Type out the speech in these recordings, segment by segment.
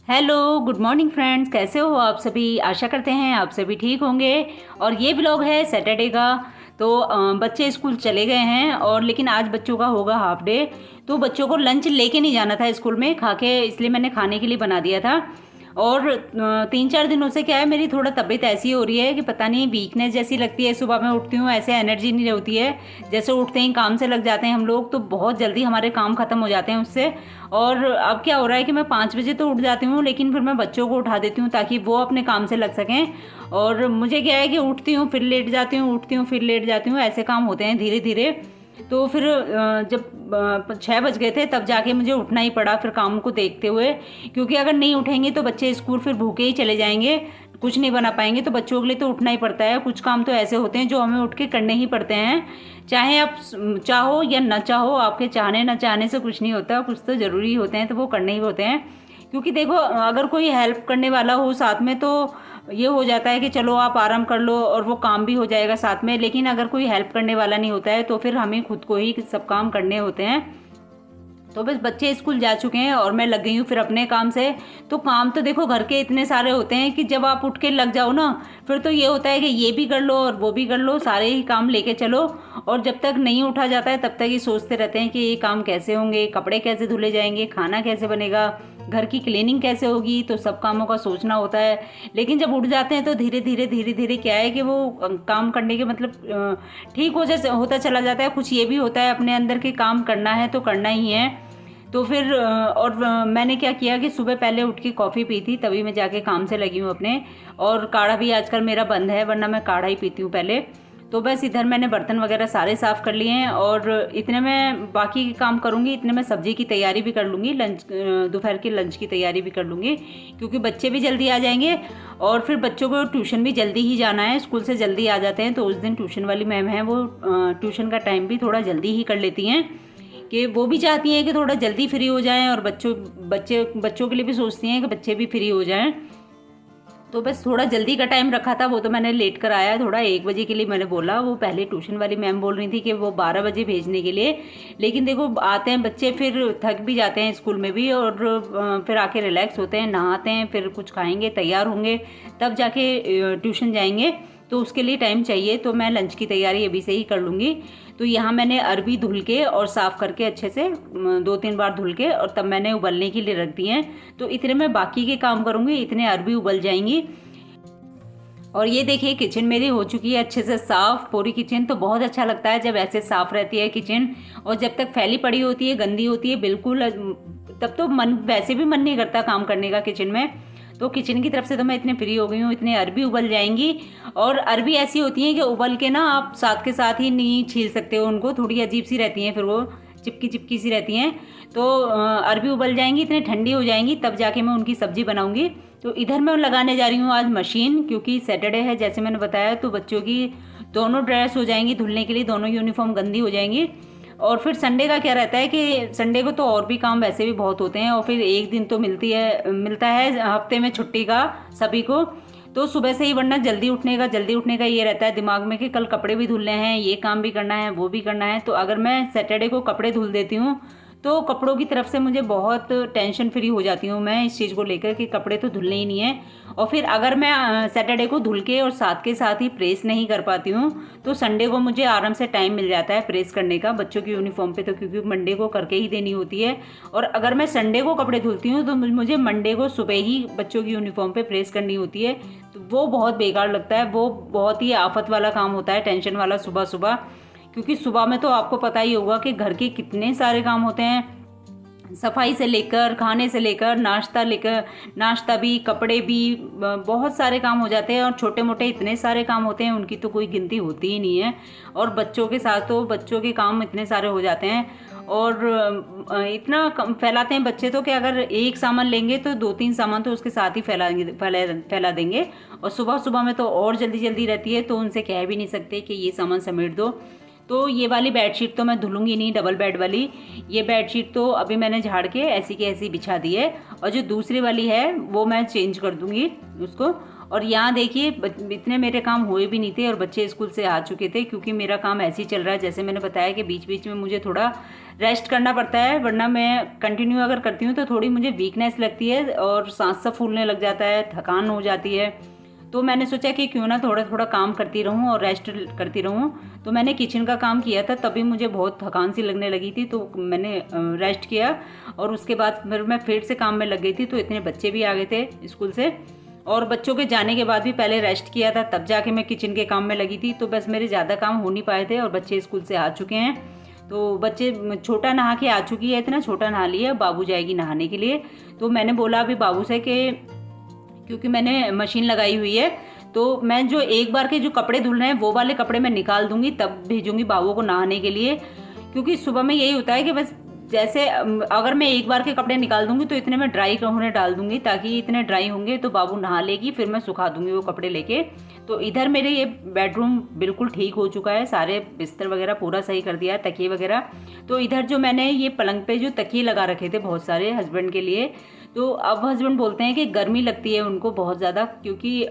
Hello, good morning friends. कैसे हो आप सभी? आशा करते हैं आप सभी ठीक होंगे। और ये व्लॉग है सैटरडे का। तो बच्चे स्कूल चले गए हैं और लेकिन आज बच्चों का होगा हाफ डे। तो बच्चों को लंच लेके नहीं जाना था स्कूल में, खा के इसलिए मैंने खाने के लिए बना दिया था। और 3-4 दिनों से क्या है, मेरी थोड़ा तबीयत ऐसी हो रही है कि पता नहीं वीकनेस जैसी लगती है। सुबह में उठती हूँ ऐसे एनर्जी नहीं होती है। जैसे उठते ही काम से लग जाते हैं हम लोग, तो बहुत जल्दी हमारे काम खत्म हो जाते हैं उससे। और अब क्या हो रहा है कि मैं 5 बजे तो उठ जाती हूँ, लेकिन फिर मैं बच्चों को उठा देती हूँ ताकि वो अपने काम से लग सकें। और मुझे क्या है कि उठती हूँ फिर लेट जाती हूँ, उठती हूँ फिर लेट जाती हूँ, ऐसे काम होते हैं धीरे धीरे। तो फिर जब 6 बज गए थे तब जाके मुझे उठना ही पड़ा फिर काम को देखते हुए। क्योंकि अगर नहीं उठेंगे तो बच्चे स्कूल फिर भूखे ही चले जाएंगे, कुछ नहीं बना पाएंगे। तो बच्चों के लिए तो उठना ही पड़ता है। कुछ काम तो ऐसे होते हैं जो हमें उठ के करने ही पड़ते हैं, चाहे आप चाहो या ना चाहो। आपके चाहने ना चाहने से कुछ नहीं होता, कुछ तो ज़रूरी होते हैं तो वो करने ही होते हैं। क्योंकि देखो, अगर कोई हेल्प करने वाला हो साथ में तो ये हो जाता है कि चलो आप आराम कर लो और वो काम भी हो जाएगा साथ में। लेकिन अगर कोई हेल्प करने वाला नहीं होता है तो फिर हमें खुद को ही सब काम करने होते हैं। तो बस बच्चे स्कूल जा चुके हैं और मैं लग गई हूँ फिर अपने काम से। तो काम तो देखो घर के इतने सारे होते हैं कि जब आप उठ के लग जाओ ना, फिर तो ये होता है कि ये भी कर लो और वो भी कर लो, सारे ही काम लेके चलो। और जब तक नहीं उठा जाता है तब तक ये सोचते रहते हैं कि ये काम कैसे होंगे, कपड़े कैसे धुले जाएंगे, खाना कैसे बनेगा, घर की क्लीनिंग कैसे होगी। तो सब कामों का सोचना होता है। लेकिन जब उठ जाते हैं तो धीरे धीरे धीरे धीरे क्या है कि वो काम करने के मतलब ठीक होता चला जाता है। कुछ ये भी होता है अपने अंदर के काम करना है तो करना ही है। तो फिर मैंने क्या किया कि सुबह पहले उठ के कॉफ़ी पी थी, तभी मैं जाके काम से लगी हूँ अपने। और काढ़ा भी आजकल मेरा बंद है, वरना मैं काढ़ा ही पीती हूँ पहले। तो बस इधर मैंने बर्तन वगैरह सारे साफ़ कर लिए हैं और इतने में बाकी के काम करूँगी, इतने में सब्ज़ी की तैयारी भी कर लूँगी, दोपहर के लंच की तैयारी भी कर लूँगी। क्योंकि बच्चे भी जल्दी आ जाएंगे और फिर बच्चों को ट्यूशन भी जल्दी ही जाना है, स्कूल से जल्दी आ जाते हैं। तो उस दिन ट्यूशन वाली मैम है, वो ट्यूशन का टाइम भी थोड़ा जल्दी ही कर लेती हैं कि वो भी चाहती हैं कि थोड़ा जल्दी फ्री हो जाएं और बच्चों के लिए भी सोचती हैं कि बच्चे भी फ्री हो जाएं। तो बस थोड़ा जल्दी का टाइम रखा था, वो तो मैंने लेट कर आया थोड़ा, 1 बजे के लिए मैंने बोला। वो पहले ट्यूशन वाली मैम बोल रही थी कि वो 12 बजे भेजने के लिए। लेकिन देखो आते हैं बच्चे फिर थक भी जाते हैं स्कूल में भी, और फिर आके रिलैक्स होते हैं, नहाते हैं, फिर कुछ खाएंगे, तैयार होंगे, तब जाके ट्यूशन जाएंगे। तो उसके लिए टाइम चाहिए। तो मैं लंच की तैयारी अभी से ही कर लूँगी। तो यहाँ मैंने अरबी धुल के और साफ़ करके अच्छे से 2-3 बार धुल के और तब मैंने उबलने के लिए रख दी हैं। तो इतने में बाकी के काम करूँगी, इतने अरबी उबल जाएंगी। और ये देखिए किचन मेरी हो चुकी है अच्छे से साफ़। पूरी किचन तो बहुत अच्छा लगता है जब ऐसे साफ़ रहती है किचन। और जब तक फैली पड़ी होती है, गंदी होती है बिल्कुल, तब तो मन वैसे भी मन नहीं करता काम करने का किचन में। तो किचन की तरफ से तो मैं इतने फ्री हो गई हूँ, इतने अरबी उबल जाएंगी। और अरबी ऐसी होती हैं कि उबल के ना आप साथ के साथ ही नहीं छील सकते हो उनको, थोड़ी अजीब सी रहती हैं, फिर वो चिपकी चिपकी सी रहती हैं। तो अरबी उबल जाएंगी, इतनी ठंडी हो जाएंगी, तब जाके मैं उनकी सब्ज़ी बनाऊंगी। तो इधर मैं लगाने जा रही हूँ आज मशीन, क्योंकि सैटरडे है जैसे मैंने बताया। तो बच्चों की दोनों ड्रेस हो जाएंगी धुलने के लिए, दोनों यूनिफॉर्म गंदी हो जाएंगी। और फिर संडे का क्या रहता है कि संडे को तो और भी काम वैसे भी बहुत होते हैं, और फिर एक दिन तो मिलता है हफ्ते में छुट्टी का सभी को। तो सुबह से ही, वरना जल्दी उठने का ये रहता है दिमाग में कि कल कपड़े भी धुलने हैं, ये काम भी करना है, वो भी करना है। तो अगर मैं सैटरडे को कपड़े धुल देती हूँ तो कपड़ों की तरफ से मुझे बहुत टेंशन फ्री हो जाती हूँ मैं इस चीज़ को लेकर कि कपड़े तो धुलने ही नहीं है। और फिर अगर मैं सैटरडे को धुल के और साथ के साथ ही प्रेस नहीं कर पाती हूँ तो संडे को मुझे आराम से टाइम मिल जाता है प्रेस करने का बच्चों की यूनिफॉर्म पे। तो क्योंकि मंडे को करके ही देनी होती है, और अगर मैं संडे को कपड़े धुलती हूँ तो मुझे मंडे को सुबह ही बच्चों की यूनिफॉर्म पे प्रेस करनी होती है। तो वो बहुत बेकार लगता है, वो बहुत ही आफत वाला काम होता है, टेंशन वाला सुबह सुबह। क्योंकि सुबह में तो आपको पता ही होगा कि घर के कितने सारे काम होते हैं, सफाई से लेकर खाने से लेकर नाश्ता भी, कपड़े भी, बहुत सारे काम हो जाते हैं। और छोटे मोटे इतने सारे काम होते हैं, उनकी तो कोई गिनती होती ही नहीं है। और बच्चों के साथ तो बच्चों के काम इतने सारे हो जाते हैं, और इतना फैलाते हैं बच्चे तो कि अगर एक सामान लेंगे तो 2-3 सामान तो उसके साथ ही फैला देंगे। और सुबह सुबह में तो और जल्दी जल्दी रहती है, तो उनसे कह भी नहीं सकते कि ये सामान समेट दो। तो ये वाली बेडशीट तो मैं धुलूंगी नहीं, डबल बेड वाली। ये बेडशीट तो अभी मैंने झाड़ के ऐसी की ऐसी बिछा दी है, और जो दूसरी वाली है वो मैं चेंज कर दूंगी उसको। और यहाँ देखिए इतने मेरे काम हुए भी नहीं थे और बच्चे स्कूल से आ चुके थे, क्योंकि मेरा काम ऐसे ही चल रहा है जैसे मैंने बताया कि बीच बीच में मुझे थोड़ा रेस्ट करना पड़ता है, वरना मैं कंटिन्यू अगर करती हूँ तो थोड़ी मुझे वीकनेस लगती है और सांस सा फूलने लग जाता है, थकान हो जाती है। तो मैंने सोचा कि क्यों ना थोड़ा थोड़ा काम करती रहूं और रेस्ट करती रहूं। तो मैंने किचन का काम किया था, तभी मुझे बहुत थकान सी लगने लगी थी, तो मैंने रेस्ट किया और उसके बाद मैं फिर से काम में लग गई थी। तो इतने बच्चे भी आ गए थे स्कूल से, और बच्चों के जाने के बाद भी पहले रेस्ट किया था, तब जाके मैं किचन के काम में लगी थी। तो बस मेरे ज़्यादा काम हो नहीं पाए थे और बच्चे स्कूल से आ चुके हैं। तो बच्चे, छोटा नहा के आ चुकी है, इतना छोटा नहा लिया, बाबू जाएगी नहाने के लिए। तो मैंने बोला अभी बाबू से कि क्योंकि मैंने मशीन लगाई हुई है, तो मैं जो एक बार के जो कपड़े धुल रहे हैं वो वाले कपड़े मैं निकाल दूंगी, तब भेजूंगी बाबू को नहाने के लिए। क्योंकि सुबह में यही होता है कि बस जैसे अगर मैं एक बार के कपड़े निकाल दूंगी तो इतने में ड्राई होने डाल दूंगी, ताकि इतने ड्राई होंगे तो बाबू नहा लेगी, फिर मैं सुखा दूंगी वो कपड़े लेके। तो इधर मेरे ये बेडरूम बिल्कुल ठीक हो चुका है, सारे बिस्तर वगैरह पूरा सही कर दिया है, तकिए वगैरह। तो इधर जो मैंने ये पलंग पे जो तकिए लगा रखे थे बहुत सारे हस्बैंड के लिए, तो अब हस्बैंड बोलते हैं कि गर्मी लगती है उनको बहुत ज़्यादा, क्योंकि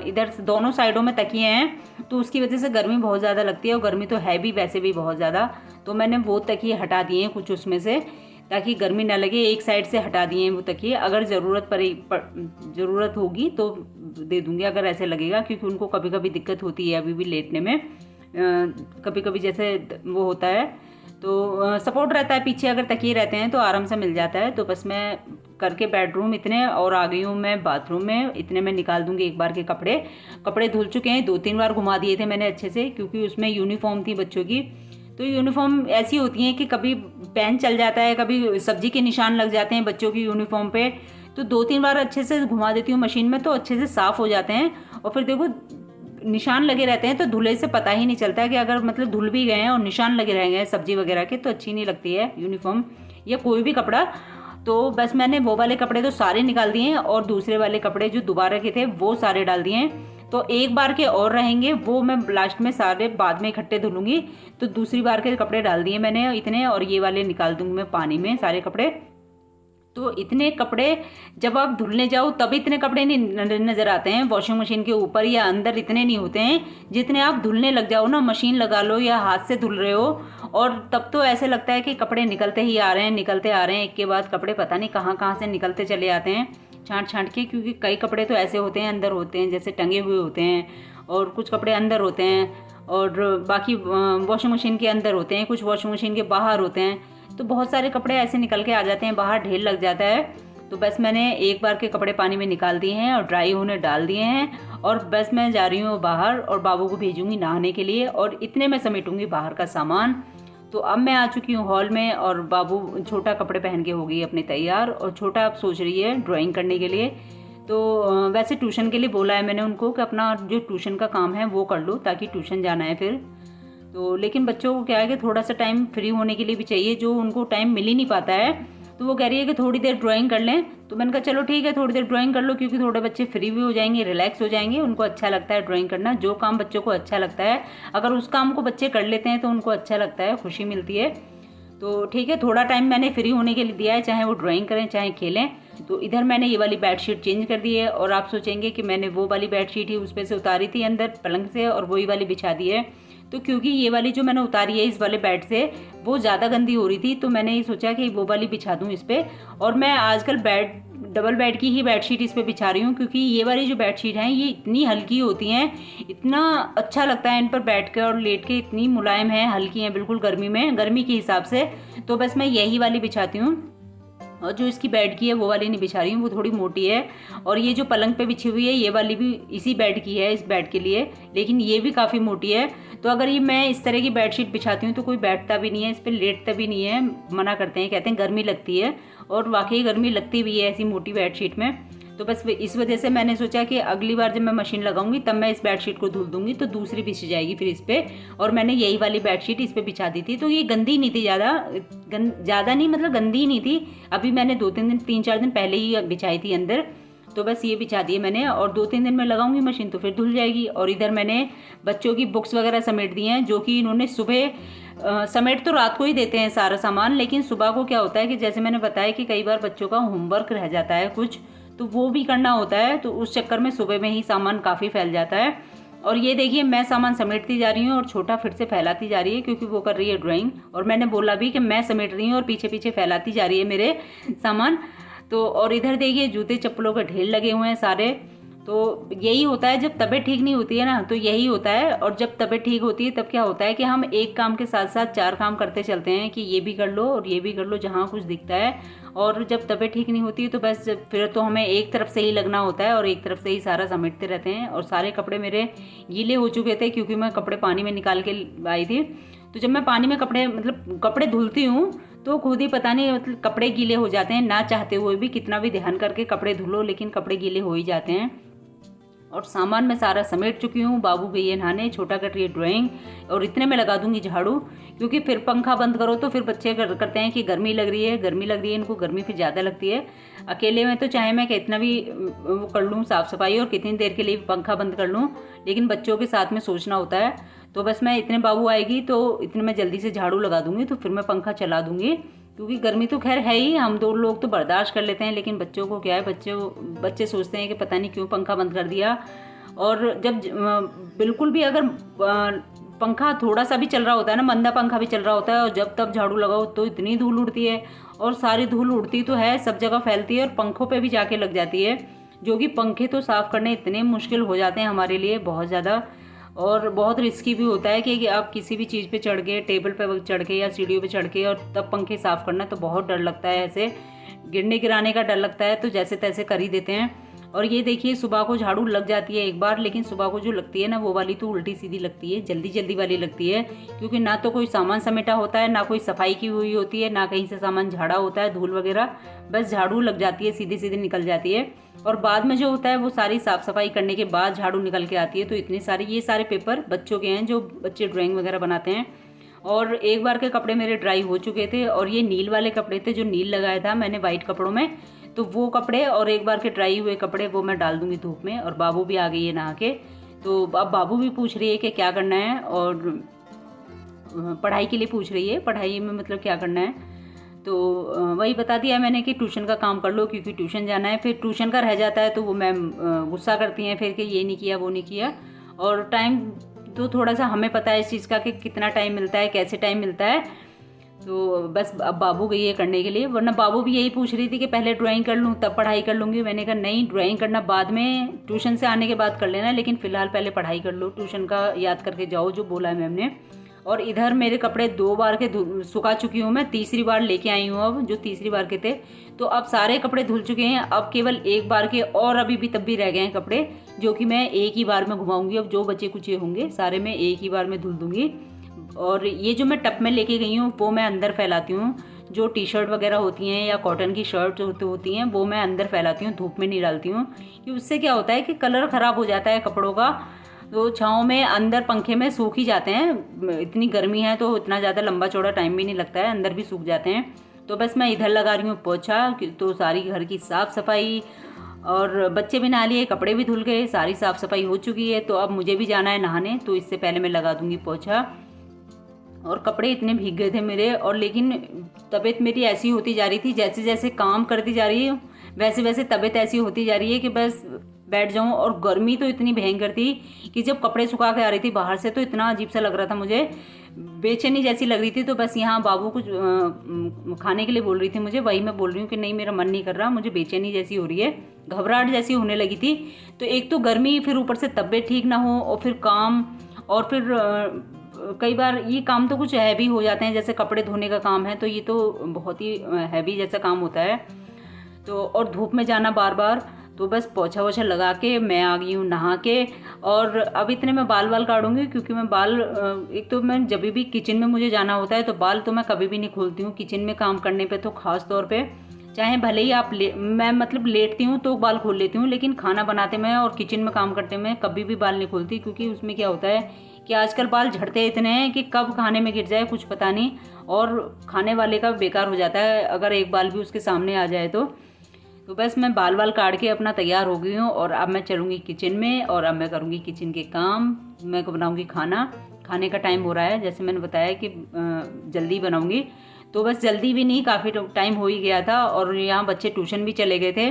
इधर दोनों साइडों में तकिए हैं, तो उसकी वजह से गर्मी बहुत ज़्यादा लगती है, और गर्मी तो है भी वैसे भी बहुत ज़्यादा। तो मैंने वो तकिए हटा दिए हैं कुछ उसमें से, ताकि गर्मी ना लगे। एक साइड से हटा दिए हैं वो तकिए, अगर ज़रूरत होगी तो दे दूँगी अगर ऐसे लगेगा, क्योंकि उनको कभी कभी दिक्कत होती है अभी भी लेटने में, कभी कभी जैसे वो होता है, तो सपोर्ट रहता है पीछे, अगर तकिए रहते हैं तो आराम से मिल जाता है। तो बस मैं करके बेडरूम इतने और आ गई हूँ मैं बाथरूम में, इतने में निकाल दूंगी एक बार के कपड़े धुल चुके हैं, 2-3 बार घुमा दिए थे मैंने अच्छे से, क्योंकि उसमें यूनिफॉर्म थी बच्चों की। तो यूनिफॉर्म ऐसी होती हैं कि कभी पेन चल जाता है, कभी सब्जी के निशान लग जाते हैं बच्चों की यूनिफॉर्म पे, तो 2-3 बार अच्छे से घुमा देती हूँ मशीन में, तो अच्छे से साफ़ हो जाते हैं। और फिर देखो निशान लगे रहते हैं, तो धुले से पता ही नहीं चलता है कि अगर मतलब धुल भी गए हैं और निशान लगे रह गए सब्जी वगैरह के, तो अच्छी नहीं लगती है यूनिफॉर्म या कोई भी कपड़ा। तो बस मैंने वो वाले कपड़े तो सारे निकाल दिए हैं, और दूसरे वाले कपड़े जो दोबारा के थे वो सारे डाल दिए हैं। तो एक बार के और रहेंगे, वो मैं लास्ट में सारे बाद में इकट्ठे धुलूंगी। तो दूसरी बार के कपड़े डाल दिए मैंने इतने, और ये वाले निकाल दूंगी मैं पानी में सारे कपड़े। तो इतने कपड़े जब आप धुलने जाओ तब इतने कपड़े नहीं नज़र आते हैं वॉशिंग मशीन के ऊपर या अंदर, इतने नहीं होते हैं जितने आप धुलने लग जाओ ना, मशीन लगा लो या हाथ से धुल रहे हो, और तब तो ऐसे लगता है कि कपड़े निकलते ही आ रहे हैं, निकलते आ रहे हैं, एक के बाद कपड़े पता नहीं कहाँ कहाँ से निकलते चले आते हैं छांट छांट के। क्योंकि कई कपड़े तो ऐसे होते हैं अंदर होते हैं, जैसे टंगे हुए होते हैं, और कुछ कपड़े अंदर होते हैं, और बाकी वॉशिंग मशीन के अंदर होते हैं, कुछ वॉशिंग मशीन के बाहर होते हैं। तो बहुत सारे कपड़े ऐसे निकल के आ जाते हैं बाहर, ढेर लग जाता है। तो बस मैंने एक बार के कपड़े पानी में निकाल दिए हैं और ड्राई होने डाल दिए हैं, और बस मैं जा रही हूँ बाहर और बाबू को भेजूंगी नहाने के लिए, और इतने में समेटूंगी बाहर का सामान। तो अब मैं आ चुकी हूँ हॉल में, और बाबू छोटा कपड़े पहन के हो गई अपने तैयार, और छोटा अब सोच रही है ड्राइंग करने के लिए। तो वैसे ट्यूशन के लिए बोला है मैंने उनको कि अपना जो ट्यूशन का काम है वो कर लो, ताकि ट्यूशन जाना है फिर। तो लेकिन बच्चों को क्या है कि थोड़ा सा टाइम फ्री होने के लिए भी चाहिए, जो उनको टाइम मिल ही नहीं पाता है। तो वो कह रही है कि थोड़ी देर ड्राइंग कर लें, तो मैंने कहा चलो ठीक है थोड़ी देर ड्राइंग कर लो, क्योंकि थोड़े बच्चे फ्री भी हो जाएंगे, रिलैक्स हो जाएंगे, उनको अच्छा लगता है ड्राइंग करना। जो काम बच्चों को अच्छा लगता है, अगर उस काम को बच्चे कर लेते हैं तो उनको अच्छा लगता है, खुशी मिलती है। तो ठीक है, थोड़ा टाइम मैंने फ्री होने के लिए दिया है, चाहे वो ड्राइंग करें चाहे खेलें। तो इधर मैंने ये वाली बेडशीट चेंज कर दी है, और आप सोचेंगे कि मैंने वो वाली बेडशीट ही उस पर से उतारी थी अंदर पलंग से और वही वाली बिछा दी है। तो क्योंकि ये वाली जो मैंने उतारी है इस वाले बेड से वो ज़्यादा गंदी हो रही थी, तो मैंने ये सोचा कि वो वाली बिछा दूँ इस पर। और मैं आजकल डबल बेड की ही बेडशीट इस पर बिछा रही हूँ, क्योंकि ये वाली जो बेडशीट हैं ये इतनी हल्की होती हैं, इतना अच्छा लगता है इन पर बैठ के और लेट के, इतनी मुलायम है, हल्की हैं बिल्कुल गर्मी के हिसाब से। तो बस मैं यही वाली बिछाती हूँ, और जो इसकी बेड की है वो वाली नहीं बिछा रही हूँ, वो थोड़ी मोटी है। और ये जो पलंग पे बिछी हुई है ये वाली भी इसी बेड की है, इस बेड के लिए, लेकिन ये भी काफ़ी मोटी है। तो अगर ये मैं इस तरह की बेडशीट बिछाती हूँ तो कोई बैठता भी नहीं है, इस पर लेटता भी नहीं है, मना करते हैं, कहते हैं गर्मी लगती है, और वाकई गर्मी लगती भी है ऐसी मोटी बेडशीट में। तो बस इस वजह से मैंने सोचा कि अगली बार जब मैं मशीन लगाऊंगी तब मैं इस बेडशीट को धुल दूंगी, तो दूसरी बिछ जाएगी फिर इस पर। और मैंने यही वाली बेडशीट इस पर बिछा दी थी, तो ये गंदी नहीं थी, ज़्यादा नहीं, मतलब गंदी नहीं थी। अभी मैंने 3-4 दिन पहले ही बिछाई थी अंदर, तो बस ये बिछा दिए मैंने, और 2-3 दिन में लगाऊंगी मशीन तो फिर धुल जाएगी। और इधर मैंने बच्चों की बुक्स वगैरह समेट दी हैं, जो कि इन्होंने सुबह समेट तो रात को ही देते हैं सारा सामान, लेकिन सुबह को क्या होता है कि जैसे मैंने बताया कि कई बार बच्चों का होमवर्क रह जाता है कुछ, तो वो भी करना होता है, तो उस चक्कर में सुबह में ही सामान काफ़ी फैल जाता है। और ये देखिए मैं सामान समेटती जा रही हूँ और छोटा फिर से फैलाती जा रही है क्योंकि वो कर रही है ड्राइंग, और मैंने बोला भी कि मैं समेट रही हूँ और पीछे पीछे फैलाती जा रही है मेरे सामान। तो और इधर देखिए जूते चप्पलों के ढेर लगे हुए हैं सारे। तो यही होता है जब तबीयत ठीक नहीं होती है ना, तो यही होता है। और जब तबीयत ठीक होती है तब क्या होता है कि हम एक काम के साथ साथ 4 काम करते चलते हैं कि ये भी कर लो और ये भी कर लो जहाँ कुछ दिखता है। और जब तबीयत ठीक नहीं होती है तो बस फिर तो हमें एक तरफ से ही लगना होता है और एक तरफ से ही सारा समेटते रहते हैं। और सारे कपड़े मेरे गीले हो चुके थे क्योंकि मैं कपड़े पानी में निकाल के आई थी। तो जब मैं पानी में कपड़े धुलती हूँ तो खुद ही पता नहीं मतलब कपड़े गीले हो जाते हैं, ना चाहते हुए भी। कितना भी ध्यान करके कपड़े धुलो लेकिन कपड़े गीले हो ही जाते हैं। और सामान मैं सारा समेट चुकी हूँ। बाबू गई है नहाने, छोटा कर रही है ड्राइंग, और इतने में लगा दूंगी झाड़ू क्योंकि फिर पंखा बंद करो तो फिर बच्चे करते हैं कि गर्मी लग रही है, गर्मी लग रही है। इनको गर्मी फिर ज़्यादा लगती है। अकेले में तो चाहे मैं कितना भी वो कर लूँ साफ़ सफाई और कितनी देर के लिए पंखा बंद कर लूँ, लेकिन बच्चों के साथ में सोचना होता है। तो बस मैं इतने बाबू आएगी तो इतने में जल्दी से झाड़ू लगा दूंगी तो फिर मैं पंखा चला दूंगी क्योंकि गर्मी तो खैर है ही। हम 2 लोग तो बर्दाश्त कर लेते हैं लेकिन बच्चों को क्या है, बच्चे सोचते हैं कि पता नहीं क्यों पंखा बंद कर दिया। और जब बिल्कुल भी अगर पंखा थोड़ा सा भी चल रहा होता है ना, मंदा पंखा भी चल रहा होता है और जब तब झाड़ू लगाओ तो इतनी धूल उड़ती है। और सारी धूल उड़ती तो है, सब जगह फैलती है और पंखों पे भी जाके लग जाती है, जो कि पंखे तो साफ़ करने इतने मुश्किल हो जाते हैं हमारे लिए बहुत ज़्यादा। और बहुत रिस्की भी होता है कि आप किसी भी चीज़ पे चढ़ के, टेबल पे चढ़ के या सीढ़ियों पे चढ़ के और तब पंखे साफ़ करना, तो बहुत डर लगता है। ऐसे गिरने गिराने का डर लगता है तो जैसे तैसे कर ही देते हैं। और ये देखिए सुबह को झाड़ू लग जाती है एक बार, लेकिन सुबह को जो लगती है ना वो वाली तो उल्टी सीधी लगती है, जल्दी जल्दी वाली लगती है। क्योंकि ना तो कोई सामान समेटा होता है, ना कोई सफाई की हुई होती है, ना कहीं से सामान झाड़ा होता है, धूल वगैरह, बस झाड़ू लग जाती है, सीधी सीधी निकल जाती है। और बाद में जो होता है वो सारी साफ़ सफाई करने के बाद झाड़ू निकल के आती है। तो इतने सारे ये सारे पेपर बच्चों के हैं जो बच्चे ड्राइंग वगैरह बनाते हैं। और एक बार के कपड़े मेरे ड्राई हो चुके थे और ये नील वाले कपड़े थे जो नील लगाया था मैंने वाइट कपड़ों में, तो वो कपड़े और एक बार के ड्राई हुए कपड़े वो मैं डाल दूंगी धूप में। और बाबू भी आ गई है नहा के, तो अब बाबू भी पूछ रही है कि क्या करना है, और पढ़ाई के लिए पूछ रही है, पढ़ाई में मतलब क्या करना है। तो वही बता दिया मैंने कि ट्यूशन का काम कर लो क्योंकि ट्यूशन जाना है। फिर ट्यूशन का रह जाता है तो वो मैम गुस्सा करती हैं फिर कि ये नहीं किया वो नहीं किया। और टाइम तो थोड़ा सा हमें पता है इस चीज़ का कि कितना टाइम मिलता है, कैसे टाइम मिलता है। तो बस अब बाबू गई है करने के लिए, वरना बाबू भी यही पूछ रही थी कि पहले ड्राइंग कर लूँ तब पढ़ाई कर लूँगी। मैंने कहा नहीं, ड्राइंग करना बाद में, ट्यूशन से आने के बाद कर लेना, लेकिन फ़िलहाल पहले पढ़ाई कर लो, ट्यूशन का याद करके जाओ जो बोला है मैम ने। और इधर मेरे कपड़े 2 बार के सुखा चुकी हूँ मैं, तीसरी बार लेके आई हूँ अब, जो तीसरी बार के थे। तो अब सारे कपड़े धुल चुके हैं, अब केवल एक बार के और अभी भी तब भी रह गए हैं कपड़े, जो कि मैं एक ही बार में घुमाऊंगी। अब जो बचे कुचे होंगे सारे मैं एक ही बार में धुल दूंगी। और ये जो मैं टब में लेके गई हूँ वो मैं अंदर फैलाती हूँ। जो टी शर्ट वगैरह होती हैं या कॉटन की शर्ट होती हैं वो मैं अंदर फैलाती हूँ, धूप में नहीं डालती हूँ। कि उससे क्या होता है कि कलर ख़राब हो जाता है कपड़ों का, तो छाँव में अंदर पंखे में सूख ही जाते हैं। इतनी गर्मी है तो इतना ज़्यादा लंबा चौड़ा टाइम भी नहीं लगता है, अंदर भी सूख जाते हैं। तो बस मैं इधर लगा रही हूँ पोछा, तो सारी घर की साफ़ सफाई, और बच्चे भी नहा लिए, कपड़े भी धुल गए, सारी साफ़ सफाई हो चुकी है। तो अब मुझे भी जाना है नहाने, तो इससे पहले मैं लगा दूँगी पोछा। और कपड़े इतने भीग गए थे मेरे, और लेकिन तबीयत मेरी ऐसी होती जा रही थी, जैसे जैसे काम करती जा रही है वैसे वैसे तबीयत ऐसी होती जा रही है कि बस बैठ जाऊं। और गर्मी तो इतनी भयंकर थी कि जब कपड़े सुखा के आ रही थी बाहर से तो इतना अजीब सा लग रहा था मुझे, बेचैनी जैसी लग रही थी। तो बस यहाँ बाबू कुछ खाने के लिए बोल रही थी मुझे, वही मैं बोल रही हूँ कि नहीं मेरा मन नहीं कर रहा, मुझे बेचैनी जैसी हो रही है, घबराहट जैसी होने लगी थी। तो एक तो गर्मी, फिर ऊपर से तबीयत ठीक ना हो, और फिर काम, और फिर कई बार ये काम तो कुछ हैवी हो जाते हैं, जैसे कपड़े धोने का काम है तो ये तो बहुत ही हैवी जैसा काम होता है। तो और धूप में जाना बार बार, तो बस पोछा वोछा लगा के मैं आ गई हूँ नहा के। और अब इतने में बाल काटूंगी क्योंकि मैं बाल, एक तो मैं जब भी किचन में मुझे जाना होता है तो बाल तो मैं कभी भी नहीं खोलती हूँ, किचन में काम करने पे तो ख़ास तौर पे, चाहे भले ही मैं मतलब लेटती हूँ तो बाल खोल लेती हूँ, लेकिन खाना बनाते में और किचन में काम करते में कभी भी बाल नहीं खोलती। क्योंकि उसमें क्या होता है कि आजकल बाल झड़ते इतने हैं कि कब खाने में गिर जाए कुछ पता नहीं, और खाने वाले का बेकार हो जाता है अगर एक बाल भी उसके सामने आ जाए तो बस मैं बाल काट के अपना तैयार हो गई हूँ। और अब मैं चलूँगी किचन में, और अब मैं करूँगी किचन के काम, मैं बनाऊँगी खाना। खाने का टाइम हो रहा है, जैसे मैंने बताया कि जल्दी बनाऊँगी, तो बस जल्दी भी नहीं, काफ़ी टाइम हो ही गया था। और यहाँ बच्चे ट्यूशन भी चले गए थे,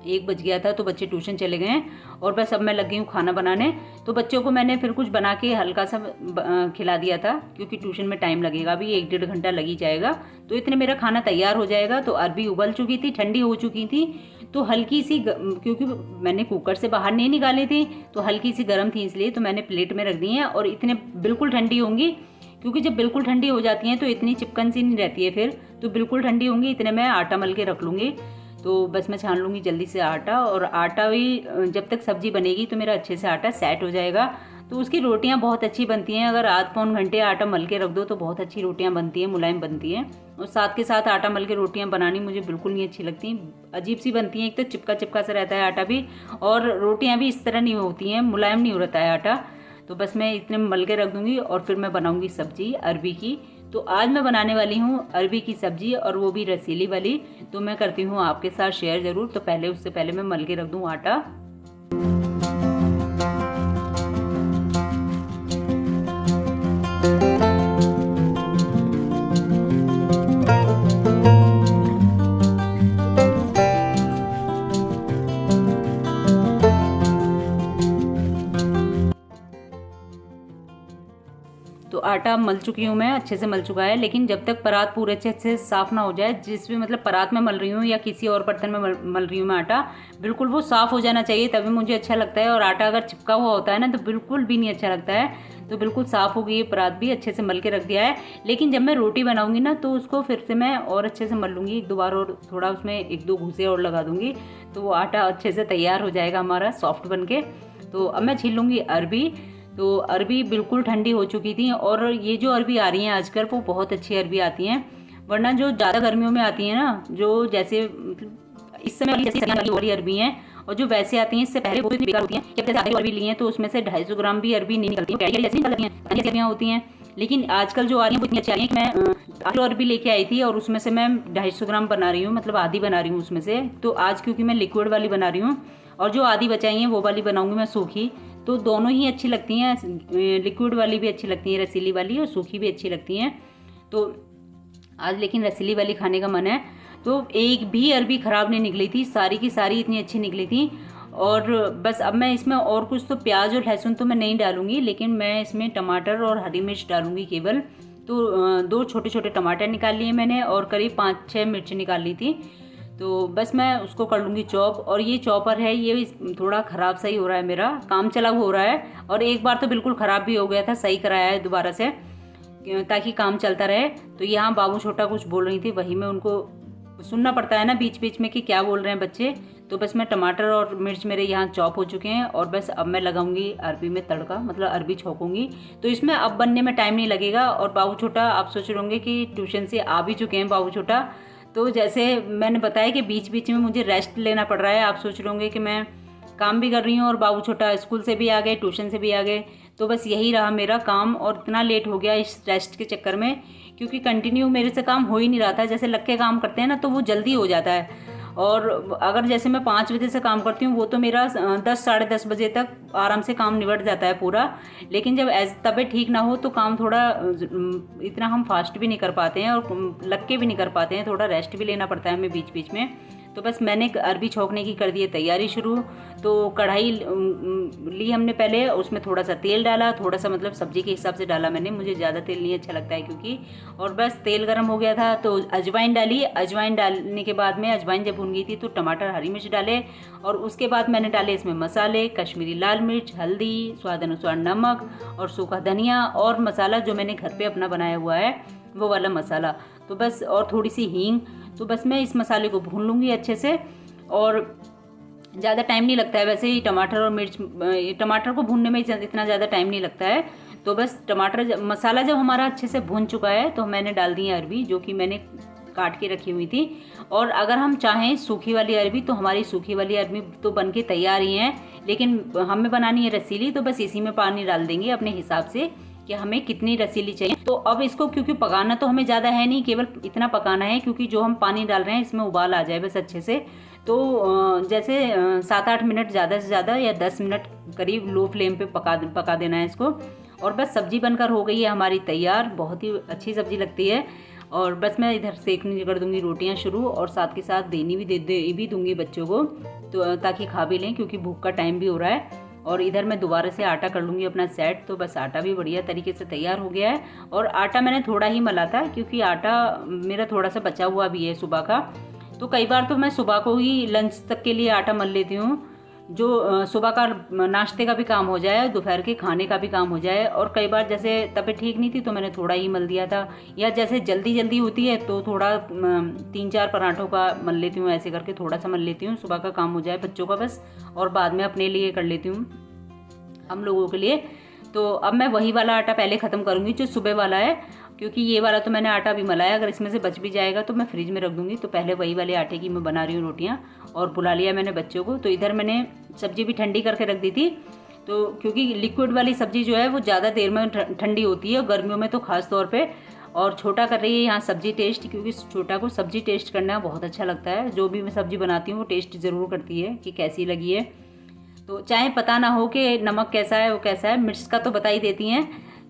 1 बज गया था तो बच्चे ट्यूशन चले गए हैं और बस अब मैं लग गई हूँ खाना बनाने। तो बच्चों को मैंने फिर कुछ बना के हल्का सा खिला दिया था, क्योंकि ट्यूशन में टाइम लगेगा, अभी 1-1.5 घंटा लग ही जाएगा। तो इतने मेरा खाना तैयार हो जाएगा। तो अरबी उबल चुकी थी, ठंडी हो चुकी थी, तो हल्की सी क्योंकि मैंने कुकर से बाहर नहीं निकाली थी तो हल्की सी गर्म थी, इसलिए तो मैंने प्लेट में रख दी हैं। और इतने बिल्कुल ठंडी होंगी, क्योंकि जब बिल्कुल ठंडी हो जाती हैं तो इतनी चिपकन सी नहीं रहती है फिर, तो बिल्कुल ठंडी होंगी इतने मैं आटा मल के रख लूँगी। तो बस मैं छान लूँगी जल्दी से आटा, और आटा भी जब तक सब्ज़ी बनेगी तो मेरा अच्छे से आटा सेट हो जाएगा। तो उसकी रोटियां बहुत अच्छी बनती हैं, अगर आध पौन घंटे आटा मल के रख दो तो बहुत अच्छी रोटियां बनती हैं, मुलायम बनती हैं। और साथ के साथ आटा मल के रोटियां बनानी मुझे बिल्कुल नहीं अच्छी लगती, अजीब सी बनती हैं। एक तो चिपका चिपका सा रहता है आटा भी, और रोटियां भी इस तरह नहीं होती हैं, मुलायम नहीं होता है आटा। तो बस मैं इतने मल के रख दूँगी और फिर मैं बनाऊँगी सब्ज़ी अरबी की। तो आज मैं बनाने वाली हूँ अरबी की सब्ज़ी, और वो भी रसीली वाली। तो मैं करती हूँ आपके साथ शेयर ज़रूर। तो पहले उससे पहले मैं मल के रख दूँ आटा। तो आटा मल चुकी हूँ मैं, अच्छे से मल चुका है, लेकिन जब तक परात पूरे अच्छे से साफ़ ना हो जाए, जिस भी मतलब परात में मल रही हूँ या किसी और बर्तन में मल रही हूँ मैं आटा, बिल्कुल वो साफ़ हो जाना चाहिए, तभी मुझे अच्छा लगता है। और आटा अगर चिपका हुआ होता है ना तो बिल्कुल भी नहीं अच्छा लगता है। तो बिल्कुल साफ़ हो गई है परात भी, अच्छे से मल के रख दिया है। लेकिन जब मैं रोटी बनाऊँगी ना तो उसको फिर से मैं और अच्छे से मल लूँगी 1-2 बार, और थोड़ा उसमें 1-2 घूंसे और लगा दूँगी, तो वो आटा अच्छे से तैयार हो जाएगा हमारा सॉफ्ट बन के। तो अब मैं छील लूँगी अरबी। तो अरबी बिल्कुल ठंडी हो चुकी थी, और ये जो अरबी आ रही हैं आजकल वो बहुत अच्छी अरबी आती हैं, वरना जो ज़्यादा गर्मियों में आती हैं ना, जो जैसे इस समय वाली अरबी हैं, और जो वैसे आती हैं इससे पहले वो इतनी बेकार होती हैं कि जैसे आधी अरबी ली हैं तो उसमें से 250 ग्राम भी अरबी नहीं निकलती है, जैसी निकलती हैं अरबियाँ होती हैं। लेकिन आजकल जो आ रही हैं वो इतनी अच्छी आ रही हैं कि मैं आधी अरबी लेके आई थी और उसमें से मैं 250 ग्राम बना रही हूँ, मतलब आधी बना रही हूँ उसमें से। तो आज क्योंकि मैं लिक्विड वाली बना रही हूँ, और जो आधी बचाई हैं वो वाली बनाऊँगी मैं सूखी। तो दोनों ही अच्छी लगती हैं, लिक्विड वाली भी अच्छी लगती हैं रसीली वाली, और सूखी भी अच्छी लगती हैं। तो आज लेकिन रसीली वाली खाने का मन है। तो एक भी अरबी ख़राब नहीं निकली थी, सारी की सारी इतनी अच्छी निकली थी। और बस अब मैं इसमें और कुछ तो प्याज और लहसुन तो मैं नहीं डालूँगी, लेकिन मैं इसमें टमाटर और हरी मिर्च डालूँगी केवल। तो 2 छोटे छोटे टमाटर निकाल लिए मैंने, और करीब 5-6 मिर्च निकाल ली थी। तो बस मैं उसको कर लूँगी चॉप। और ये चॉपर है, ये थोड़ा ख़राब सही हो रहा है, मेरा काम चला हो रहा है, और एक बार तो बिल्कुल ख़राब भी हो गया था, सही कराया है दोबारा से ताकि काम चलता रहे। तो यहाँ बाबू छोटा कुछ बोल रही थी, वही मैं उनको सुनना पड़ता है ना बीच बीच में कि क्या बोल रहे हैं बच्चे। तो बस मैं टमाटर और मिर्च मेरे यहाँ चॉप हो चुके हैं, और बस अब मैं लगाऊंगी अरबी में तड़का, मतलब अरबी छोंकूंगी। तो इसमें अब बनने में टाइम नहीं लगेगा। और बाबू छोटा, आप सोच रहे होंगे कि ट्यूशन से आ भी चुके हैं बाबू छोटा, तो जैसे मैंने बताया कि बीच बीच में मुझे रेस्ट लेना पड़ रहा है। आप सोच रहे होंगे कि मैं काम भी कर रही हूँ और बाबू छोटा स्कूल से भी आ गए, ट्यूशन से भी आ गए, तो बस यही रहा मेरा काम। और इतना लेट हो गया इस रेस्ट के चक्कर में, क्योंकि कंटिन्यू मेरे से काम हो ही नहीं रहा था। जैसे लग के काम करते हैं ना तो वो जल्दी हो जाता है, और अगर जैसे मैं 5 बजे से काम करती हूँ वो तो मेरा 10 साढ़े 10 बजे तक आराम से काम निबट जाता है पूरा। लेकिन जब तबीयत ठीक ना हो तो काम थोड़ा इतना हम फास्ट भी नहीं कर पाते हैं, और लग के भी नहीं कर पाते हैं, थोड़ा रेस्ट भी लेना पड़ता है हमें बीच बीच में। तो बस मैंने अरबी छोंकने की कर दी है तैयारी शुरू। तो कढ़ाई ली हमने पहले, उसमें थोड़ा सा तेल डाला, थोड़ा सा मतलब सब्जी के हिसाब से डाला मैंने, मुझे ज़्यादा तेल नहीं अच्छा लगता है क्योंकि। और बस तेल गर्म हो गया था तो अजवाइन डाली। अजवाइन डालने के बाद में, अजवाइन जब भून गई थी तो टमाटर हरी मिर्च डाले, और उसके बाद मैंने डाले इसमें मसाले, कश्मीरी लाल मिर्च, हल्दी, स्वाद अनुसार नमक, और सूखा धनिया, और मसाला जो मैंने घर पे अपना बनाया हुआ है वो वाला मसाला। तो बस, और थोड़ी सी हींग। तो बस मैं इस मसाले को भून लूँगी अच्छे से, और ज़्यादा टाइम नहीं लगता है वैसे ही टमाटर और मिर्च, टमाटर को भूनने में इतना ज़्यादा टाइम नहीं लगता है। तो बस मसाला जब हमारा अच्छे से भून चुका है तो मैंने डाल दी है अरबी, जो कि मैंने काट के रखी हुई थी। और अगर हम चाहें सूखी वाली अरबी, तो हमारी सूखी वाली अरबी तो बन के तैयार ही है, लेकिन हमें बनानी है रसीली, तो बस इसी में पानी डाल देंगे अपने हिसाब से कि हमें कितनी रसीली चाहिए। तो अब इसको क्योंकि पकाना तो हमें ज़्यादा है नहीं, केवल इतना पकाना है क्योंकि जो हम पानी डाल रहे हैं इसमें उबाल आ जाए बस अच्छे से। तो जैसे 7-8 मिनट ज़्यादा से ज़्यादा, या 10 मिनट करीब लो फ्लेम पे पका देना है इसको। और बस सब्जी बनकर हो गई है हमारी तैयार। बहुत ही अच्छी सब्जी लगती है, और बस मैं इधर सेकनी कर दूंगी रोटियां शुरू, और साथ के साथ देनी भी दे भी दूंगी बच्चों को, तो ताकि खा भी लें, क्योंकि भूख का टाइम भी हो रहा है। और इधर मैं दोबारा से आटा कर लूँगी अपना सेट। तो बस आटा भी बढ़िया तरीके से तैयार हो गया है, और आटा मैंने थोड़ा ही मला था, क्योंकि आटा मेरा थोड़ा सा बचा हुआ भी है सुबह का। तो कई बार तो मैं सुबह को ही लंच तक के लिए आटा मल लेती हूँ, जो सुबह का नाश्ते का भी काम हो जाए, दोपहर के खाने का भी काम हो जाए। और कई बार जैसे तबीयत ठीक नहीं थी तो मैंने थोड़ा ही मल दिया था, या जैसे जल्दी जल्दी होती है तो थोड़ा 3-4 पराठों का मल लेती हूँ, ऐसे करके थोड़ा सा मल लेती हूँ, सुबह का काम हो जाए बच्चों का बस, और बाद में अपने लिए कर लेती हूँ, हम लोगों के लिए। तो अब मैं वही वाला आटा पहले ख़त्म करूँगी जो सुबह वाला है, क्योंकि ये वाला तो मैंने आटा भी मलाया, अगर इसमें से बच भी जाएगा तो मैं फ्रिज में रख दूँगी। तो पहले वही वाले आटे की मैं बना रही हूँ रोटियाँ, और बुला लिया मैंने बच्चों को। तो इधर मैंने सब्ज़ी भी ठंडी करके रख दी थी, तो क्योंकि लिक्विड वाली सब्ज़ी जो है वो ज़्यादा देर में ठंडी होती है, गर्मियों में तो ख़ास तौर पर। और छोटा कर रही है यहाँ सब्ज़ी टेस्ट, क्योंकि छोटा को सब्ज़ी टेस्ट करना बहुत अच्छा लगता है। जो भी मैं सब्ज़ी बनाती हूँ वो टेस्ट ज़रूर करती है कि कैसी लगी है। तो चाहे पता ना हो कि नमक कैसा है वो कैसा है, मिर्च का तो बता ही देती हैं।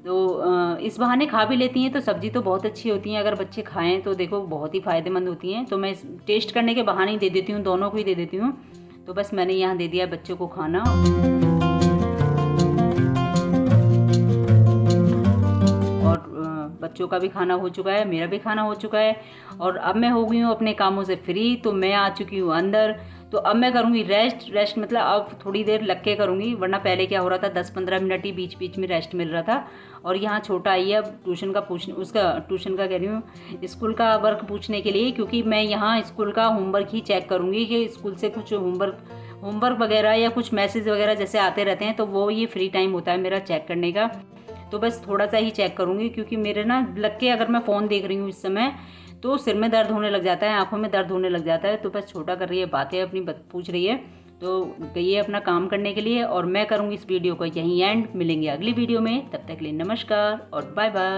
तो इस बहाने खा भी लेती हैं, तो सब्ज़ी तो बहुत अच्छी होती है, अगर बच्चे खाएं तो देखो बहुत ही फ़ायदेमंद होती हैं। तो मैं टेस्ट करने के बहाने ही दे देती हूँ, दोनों को ही दे देती हूँ। तो बस मैंने यहाँ दे दिया बच्चों को खाना, और बच्चों का भी खाना हो चुका है, मेरा भी खाना हो चुका है, और अब मैं हो गई हूँ अपने कामों से फ्री। तो मैं आ चुकी हूँ अंदर। तो अब मैं करूँगी रेस्ट मतलब अब थोड़ी देर लग के करूँगी, वरना पहले क्या हो रहा था 10-15 मिनट ही बीच बीच में रेस्ट मिल रहा था। और यहाँ छोटा आई है अब ट्यूशन का ट्यूशन का कह रही हूँ, स्कूल का वर्क पूछने के लिए, क्योंकि मैं यहाँ स्कूल का होमवर्क ही चेक करूँगी कि स्कूल से कुछ होमवर्क वगैरह या कुछ मैसेज वगैरह जैसे आते रहते हैं, तो वो ये फ्री टाइम होता है मेरा चेक करने का। तो बस थोड़ा सा ही चेक करूँगी, क्योंकि मेरे ना लग के अगर मैं फ़ोन देख रही हूँ इस समय तो सिर में दर्द होने लग जाता है, आंखों में दर्द होने लग जाता है। तो बस छोटा कर रही है बातें, अपनी पूछ रही है, तो गई है अपना काम करने के लिए। और मैं करूँगी इस वीडियो को यहीं एंड, मिलेंगे अगली वीडियो में, तब तक के लिए नमस्कार और बाय बाय।